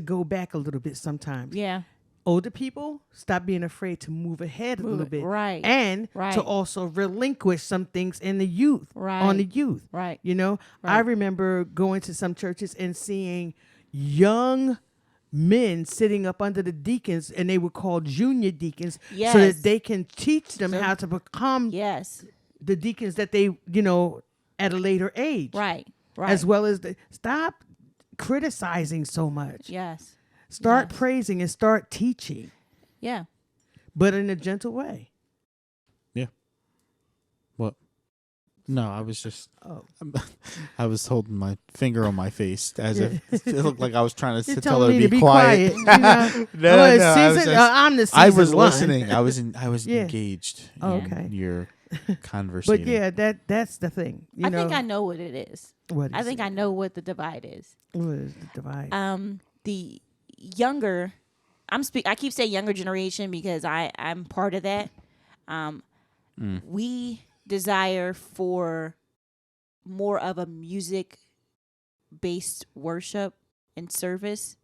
go back a little bit sometimes. Yeah. Older people, stop being afraid to move ahead a little bit. Right. And Right. to also relinquish some things in the youth, Right. on the youth. Right. You know, Right. I remember going to some churches and seeing young men sitting up under the deacons, and they were called junior deacons, so Yes. that they can teach them how to become Yes. the deacons that they, you know, at a later age. Right. Right. As well as stop criticizing so much. Yes. Start Yes. praising and start teaching, Yeah. but in a gentle way. Yeah. What? No, I was just. Oh. I was holding my finger on my face as if it looked like I was trying You're to tell her telling me to be quiet. you know? No, Oh, it's no, I was season, just- I'm the season I was one. listening. I was Yeah. engaged Oh, in okay. your conversation. But yeah, that's the thing. I think I know what it is. What I is think it? I know what the divide is. What is the divide? The younger, I keep saying younger generation because I'm part of that. We desire for more of a music based worship and service,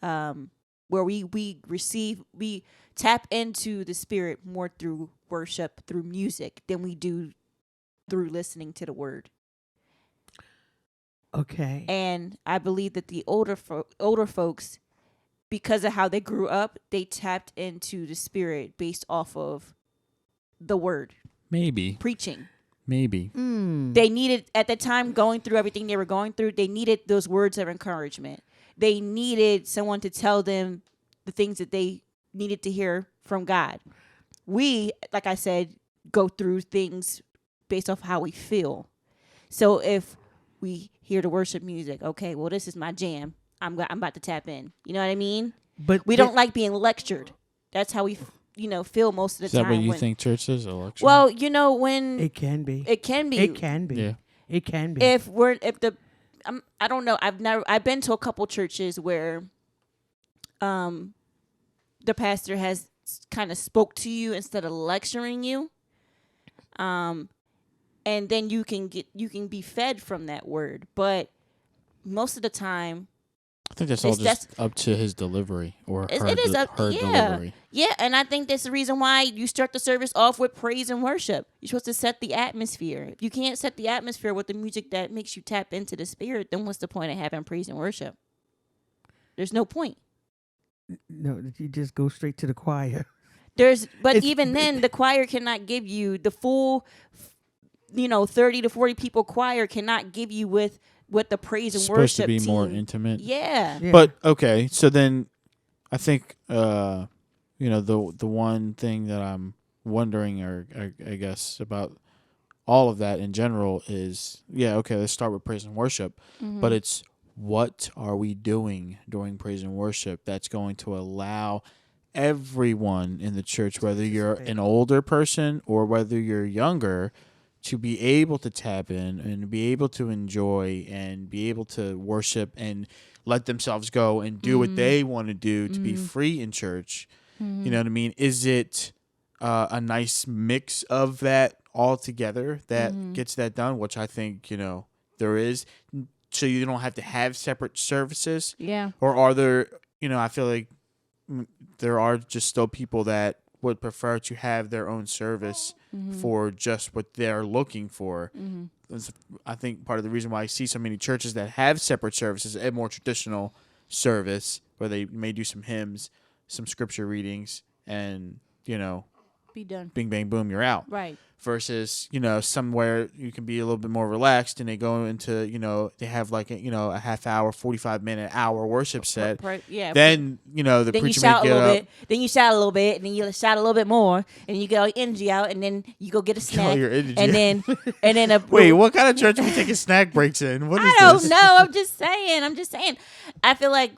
where we tap into the spirit more through worship, through music, than we do through listening to the word. Okay. And I believe that the older folks, because of how they grew up, they tapped into the spirit based off of the word, maybe. preaching. Maybe. They needed, at the time, going through everything they were going through, they needed those words of encouragement. They needed someone to tell them the things that they needed to hear from God. We, like I said, go through things based off how we feel. So if we hear the worship music, okay, well, this is my jam. I'm about to tap in. You know what I mean? But We don't like being lectured. That's how we, feel most of the Is that time. what you think church is? A lecture? Well, when it can be. it can be. It can be. Yeah. It can be. I don't know. I've been to a couple churches where, the pastor has kind of spoke to you instead of lecturing you. And then you can be fed from that word, but most of the time, I think that's all just up to his delivery or her delivery. Yeah, and I think that's the reason why you start the service off with praise and worship. You're supposed to set the atmosphere. If you can't set the atmosphere with the music that makes you tap into the spirit, then what's the point of having praise and worship? There's no point. No, you just go straight to the choir. Even then, the choir cannot give you the full, 30 to 40 people choir cannot give you with the praise and worship supposed to be team. more intimate. Yeah. But okay, so then I think the one thing that I'm wondering, or I guess about all of that in general is, let's start with praise and worship. Mm-hmm. But it's, what are we doing during praise and worship that's going to allow everyone in the church, whether you're an older person or whether you're younger, to be able to tap in and be able to enjoy and be able to worship and let themselves go and do what they want to do to be free in church. You know what I mean? Is it a nice mix of that all together that gets that done, which I think, there is, so you don't have to have separate services? Yeah. Or are there, I feel like there are just still people that would prefer to have their own service for just what they're looking for. I think part of the reason why I see so many churches that have separate services, a more traditional service where they may do some hymns, some scripture readings, and, Be done. bing, bang, boom, you're out. Right. Versus, somewhere you can be a little bit more relaxed and they go into, they have like a half hour, 45-minute, hour worship set. Then, the then preacher you shout may a get little up. bit. Then you shout a little bit, and then you shout a little bit more, and you get all your energy out, and then you go get a snack. your energy and then Wait, what kind of church are we taking snack breaks in? What is I don't this? know. I'm just saying. I feel like,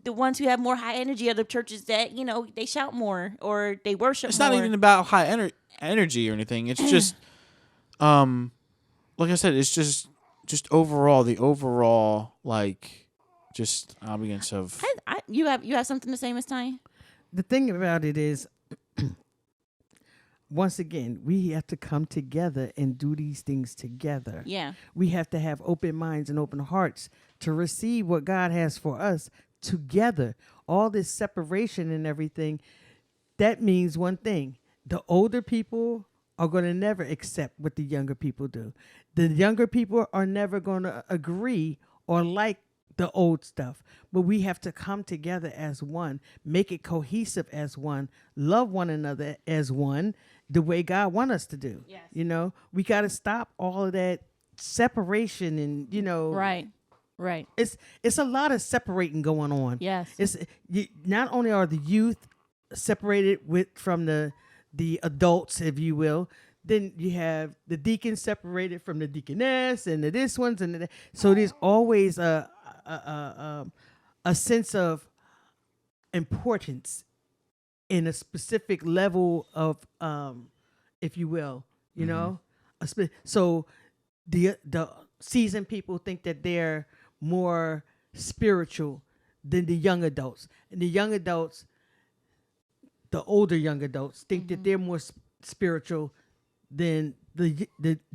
the ones who have more high energy are the churches that, they shout more or they worship It's more. not even about high energy or anything. It's just, like I said, it's just overall, the overall, like, just ambience of. You have something to say, Miss Tanya? The thing about it is, once again, we have to come together and do these things together. Yeah. We have to have open minds and open hearts to receive what God has for us together. All this separation and everything, that means one thing. The older people are going to never accept what the younger people do. The younger people are never going to agree or like the old stuff. But we have to come together as one, make it cohesive as one, love one another as one, the way God wants us to do. Yes. We got to stop all of that separation and, Right. It's a lot of separating going on. Yes. Not only are the youth separated from the adults, if you will, then you have the deacon separated from the deaconess, and the this ones and the that. So there's always a sense of importance in a specific level of, if you will, you know. So the seasoned people think that they're more spiritual than the young adults, and the young adults, the older young adults, think that they're more spiritual than the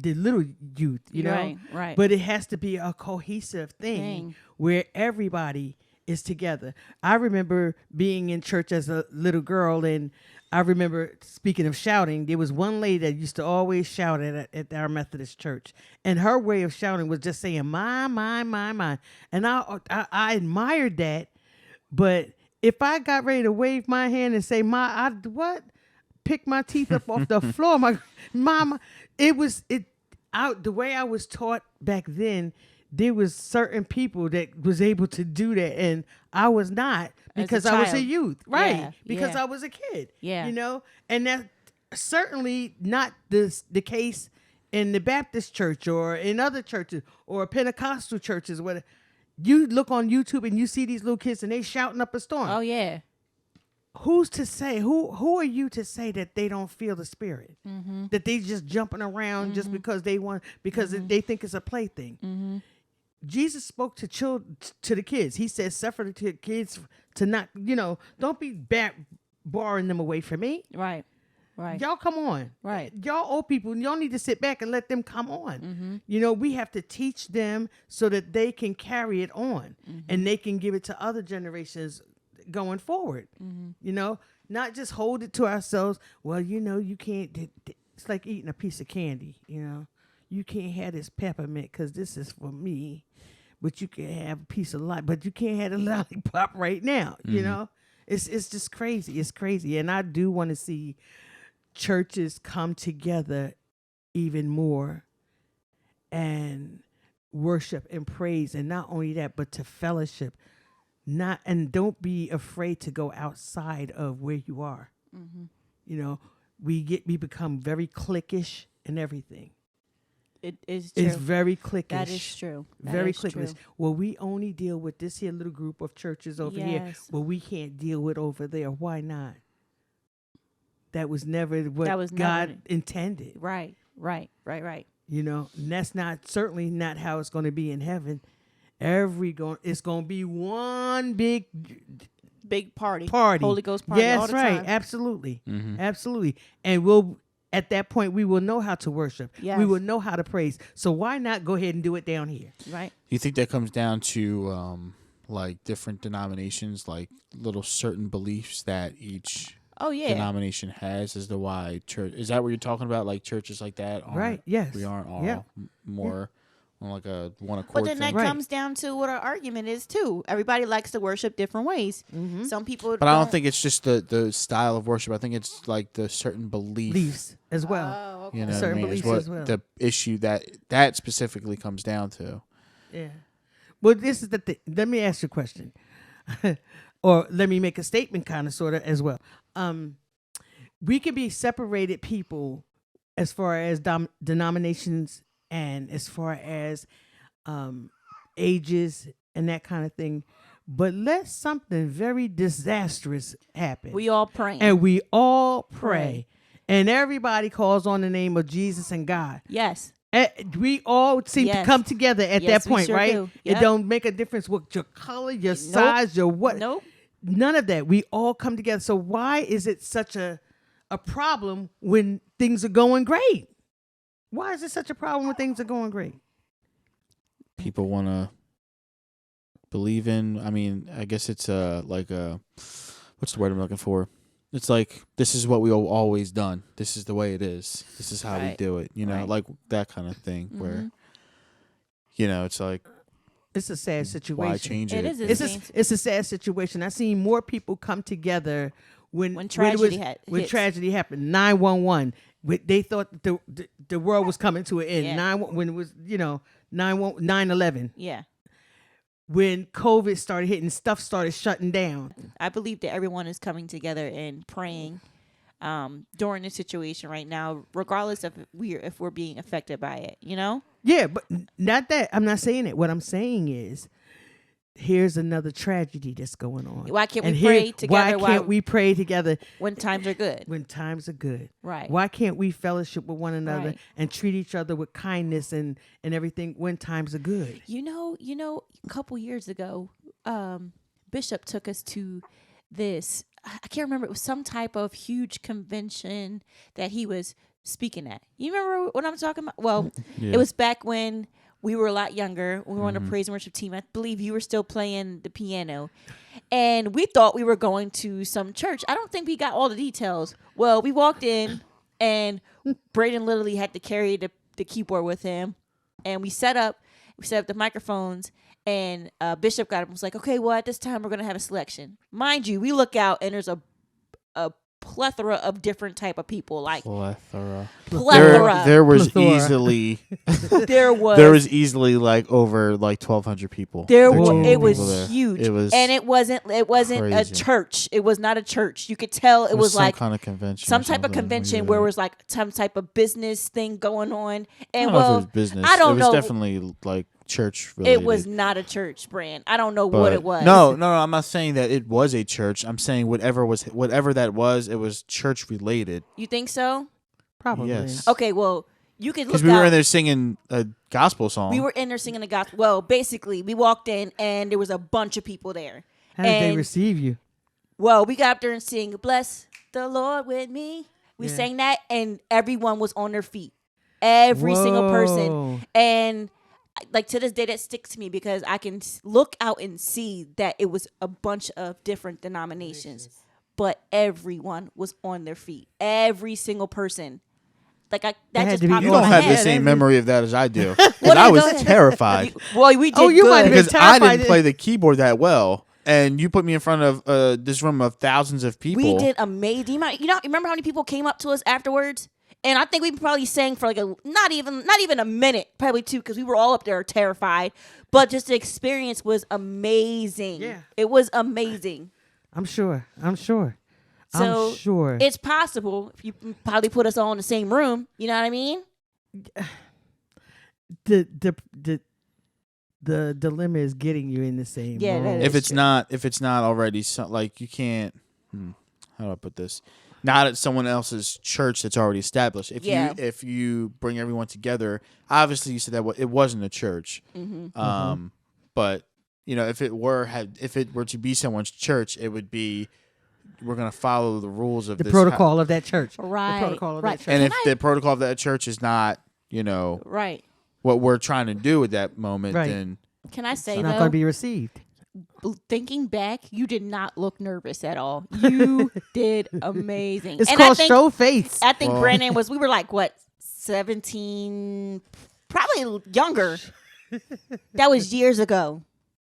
little youth, you know. Right. But it has to be a cohesive thing where everybody is together. I remember being in church as a little girl, and I remember, speaking of shouting, there was one lady that used to always shout at our Methodist church, and her way of shouting was just saying my, and I admired that. But if I got ready to wave my hand and say my, pick my teeth up off the floor, my mama, the way I was taught back then. There was certain people that was able to do that, and I was not, because I was a youth, right? Yeah, because I was a kid, yeah. you know, and that's certainly not the case in the Baptist church or in other churches or Pentecostal churches. Where you look on YouTube and you see these little kids and they shouting up a storm. Oh yeah. Who's to say? Who are you to say that they don't feel the Spirit? That they just jumping around just because they want, because they think it's a plaything. Jesus spoke to the kids. He said, suffer the kids to not, don't be barring them away from me. Right. Y'all come on. Right. Y'all old people, y'all need to sit back and let them come on. We have to teach them so that they can carry it on and they can give it to other generations going forward. Not just hold it to ourselves. Well, you can't. It's like eating a piece of candy. You can't have this peppermint because this is for me, but you can have a piece of life, but you can't have a lollipop right now. It's just crazy. It's crazy, and I do want to see churches come together even more and worship and praise, and not only that, but to fellowship. And don't be afraid to go outside of where you are. We become very cliquish and everything. It is true. It's very cliquish. That is true. Very cliquish. Well, we only deal with this here little group of churches over here, but we can't deal with over there. Why not? That was never what God intended. Right. And that's certainly not how it's going to be in heaven. It's going to be one big party. Holy Ghost party. Yes, all the right. time. Absolutely. Absolutely. And at that point, we will know how to worship. Yes. We will know how to praise. So why not go ahead and do it down here? Right. Do you think that comes down to like different denominations, like little certain beliefs that each denomination has as to why church? Is that what you're talking about? Like churches like that? Right. Yes. We aren't all more on like a one accord. But then thing. that comes down to what our argument is too. Everybody likes to worship different ways. Some people, but I don't think it's just the style of worship. I think it's like the certain beliefs as well. Oh, okay. Certain beliefs as well. The issue that specifically comes down to. Yeah. Well, this is the thing. Let me ask you a question, or let me make a statement, kind of, sort of, as well. We can be separated people as far as denominations and as far as ages and that kind of thing. But let something very disastrous happen. We all pray. And we all pray. And everybody calls on the name of Jesus and God. Yes. We all seem to come together at that point, sure right? do. It don't make a difference what your color, your size, your what. Nope. None of that. We all come together. So why is it such a problem when things are going great? Why is it such a problem when things are going great? People want to believe in. I mean, I guess it's like a, what's the word I'm looking for? It's like, this is what we've always done. This is the way it is. This is how we do it. Like that kind of thing where, it's like, it's a sad situation. Why change it? It's a sad situation. I've seen more people come together when tragedy tragedy happened. 911. They thought the world was coming to an end. Yeah. When it was 9/11. Yeah. When COVID started hitting, stuff started shutting down. I believe that everyone is coming together and praying during the situation right now, regardless of if we're being affected by it, you know? Yeah, but not that. I'm not saying it. What I'm saying is, here's another tragedy that's going on. Why can't And we pray together? Why can't we pray together when times are good? when times are good. Right. Why can't we fellowship with one another Right. and treat each other with kindness and everything when times are good? You know, a couple years ago, Bishop took us to this. I can't remember. It was some type of huge convention that he was speaking at. You remember what I'm talking about? Well, Yeah. it was back when we were a lot younger. We were on the praise and worship team. I believe you were still playing the piano. And we thought we were going to some church. I don't think we got all the details. Well, we walked in, and Braden literally had to carry the keyboard with him. And we set up the microphones. And Bishop got up and was like, okay, well, at this time, we're going to have a selection. Mind you, we look out, and there's a plethora of different type of people. Like, Plethora. plethora. There was Plethora. easily There was. there was easily like over like 1,200 people. There 1,300 was, it was people there. huge. It was, and it wasn't a crazy. church. It was not a church. You could tell it was some like kind of convention. some or type of something. convention Yeah. where it was like some type of business thing going on. I And don't know if it well, was business. I don't it was know. definitely like church related. It was not a church, brand. I don't know But what it was. No, I'm not saying that it was a church. I'm saying whatever that was, it was church related. You think so? Probably. Yes. Okay, well, you could look Because we were out. in there singing a gospel song. We were in there singing the gospel. Well, basically, we walked in and there was a bunch of people there. How did they And- receive you? Well, we got up there and sing, "Bless the Lord with me." We Yeah. sang that, and everyone was on their feet. Every single person. Whoa. And like to this day, that sticks to me because I can look out and see that it was a bunch of different denominations, but everyone was on their feet. Every single person. Like that had just to be- popped You in don't my have head. the same memory of that as I do. Well, Because I then was go ahead. terrified. Well, we did Oh, you good. might have been Because I terrified. didn't play the keyboard that well. And you put me in front of this room of thousands of people. We did amazing. You remember how many people came up to us afterwards? And I think we probably sang for like not even a minute, probably two, because we were all up there terrified. But just the experience was amazing. Yeah. It was amazing. I'm sure. So I'm sure. it's possible if you probably put us all in the same room. You know what I mean? The dilemma is getting you in the same Yeah, room. that if is it's not already like you can't. How do I put this? Not at someone else's church that's already established. Yeah. If you bring everyone together, obviously you said that it wasn't a church. Mm-hmm. But if it were to be someone's church, it would be we're gonna follow the rules of the this protocol of that church. Right. The protocol of Right. that church. And if Can I- the protocol of that church is not, Right. what we're trying to do at that moment, Right. then Can I say it's not going though? to be received. Thinking back, you did not look nervous at all. You did amazing. It's And called I think, show face. I think Well- Brandon we were like, what, 17, probably younger. That was years ago.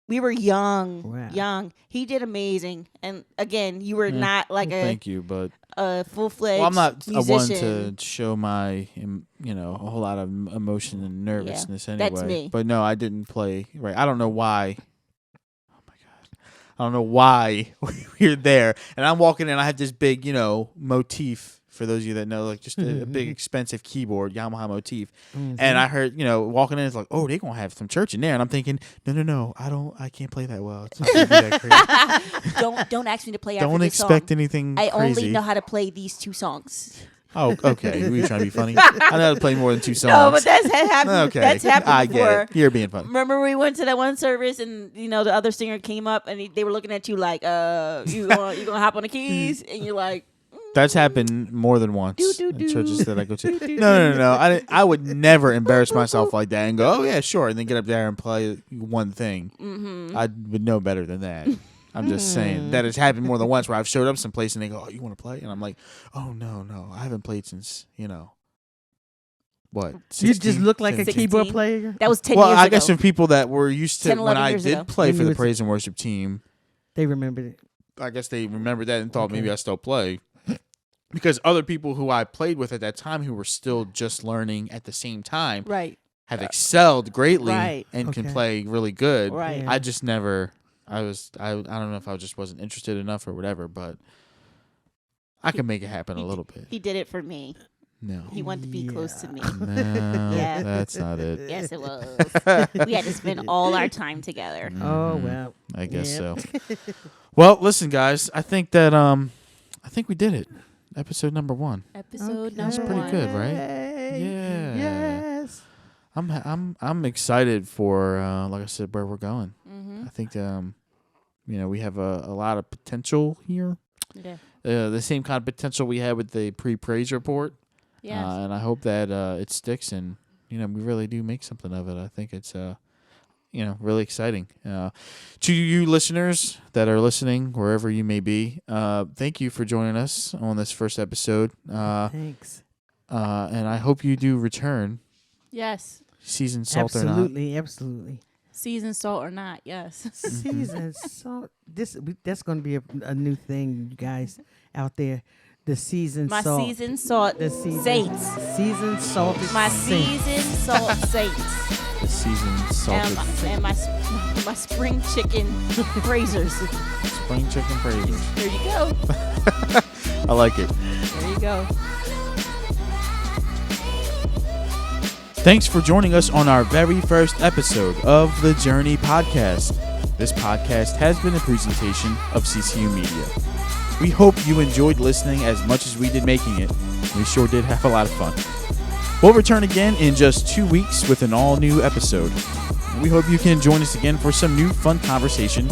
We were young. Wow. Young. He did amazing. And again, you were not like thank you, but a full-fledged well, I'm not musician. a one to show my a whole lot of emotion and nervousness anyway. that's me. But no, I didn't play right. I don't know why. Oh my god, I don't know why we're there. And I'm walking in. I had this big motif. For those of you that know, like just a big expensive keyboard, Yamaha motif. Mm-hmm. And I heard, walking in, it's like, oh, they're going to have some church in there. And I'm thinking, no, I can't play that well. It's not going to be that crazy. Don't ask me to play after Don't this expect song. anything I crazy. only know how to play these two songs. Oh, okay. Were you trying to be funny? I know how to play more than two songs. No, but that's happened. Okay. That's happened I before. get it. You're being funny. Remember we went to that one service and the other singer came up and they were looking at you like, you gonna hop on the keys, and you're like, That's happened more than once Do, in do, do. churches that I go to. No. I would never embarrass myself like that and go, oh, yeah, sure, and then get up there and play one thing. mm-hmm. I would know better than that. I'm just saying. That has happened more than once where I've showed up someplace and they go, oh, you want to play? And I'm like, oh, no. I haven't played since, what? You just 16, look like a 17? keyboard 16. player. That was 10 Well, years I ago. guess for people that were used to 10, when 11 I years did ago. play When for you the was- praise and worship team, They remembered it. I guess they remembered that and thought Okay. maybe I still play. Because other people who I played with at that time who were still just learning at the same time Right. have excelled greatly Right. and can Okay. play really good. Right. Yeah. I just never I don't know if I just wasn't interested enough or whatever, but I can make it happen a little bit. He did it for me. No. He wanted to be close to me. No, Yeah. that's not it. Yes, it was. We had to spend all our time together. Oh well. I guess Yep. so. Well, listen, guys. I think that I think we did it. Episode number 1. Episode That's number pretty 1. good, right? Yay. Yeah. Yes. I'm excited for like I said, where we're going. Mm-hmm. I think we have a lot of potential here. Yeah. The same kind of potential we had with the pre-praise report. Yes. And I hope that it sticks and we really do make something of it. I think it's really exciting. To you listeners that are listening, wherever you may be, thank you for joining us on this first episode. Thanks. And I hope you do return, Yes. seasoned salt or not. Absolutely. Seasoned salt or not, yes. Seasoned salt. That's going to be a new thing, you guys out there. The seasoned My salt. seasoned salt The seasoned saints. Seasoned salted My saints. seasoned salt saints. The seasoned salted And my spring chicken praisers. spring chicken praisers. There you go. I like it. There you go. Thanks for joining us on our very first episode of the Journey Podcast. This podcast has been a presentation of CCU Media. We hope you enjoyed listening as much as we did making it. We sure did have a lot of fun. We'll return again in just 2 weeks with an all-new episode. We hope you can join us again for some new fun conversation.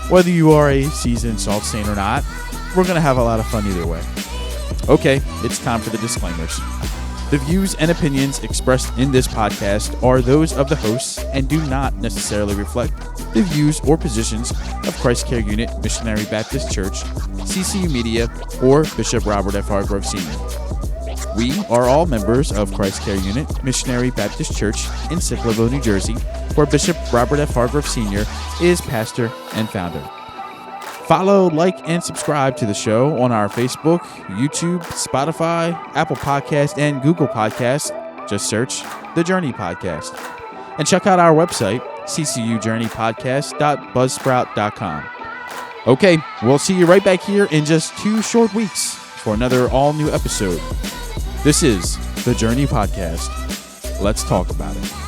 Whether you are a seasoned salt saint or not, we're going to have a lot of fun either way. Okay, it's time for the disclaimers. The views and opinions expressed in this podcast are those of the hosts and do not necessarily reflect the views or positions of Christ Care Unit, Missionary Baptist Church, CCU Media, or Bishop Robert F. Hargrove Sr. We are all members of Christ Care Unit, Missionary Baptist Church in Sicklerville, New Jersey, where Bishop Robert F. Hargrove Sr. is pastor and founder. Follow, like, and subscribe to the show on our Facebook, YouTube, Spotify, Apple Podcast, and Google Podcast. Just search The Journey Podcast. And check out our website, ccujourneypodcast.buzzsprout.com. Okay, we'll see you right back here in just 2 short weeks for another all-new episode. This is The Journey Podcast. Let's talk about it.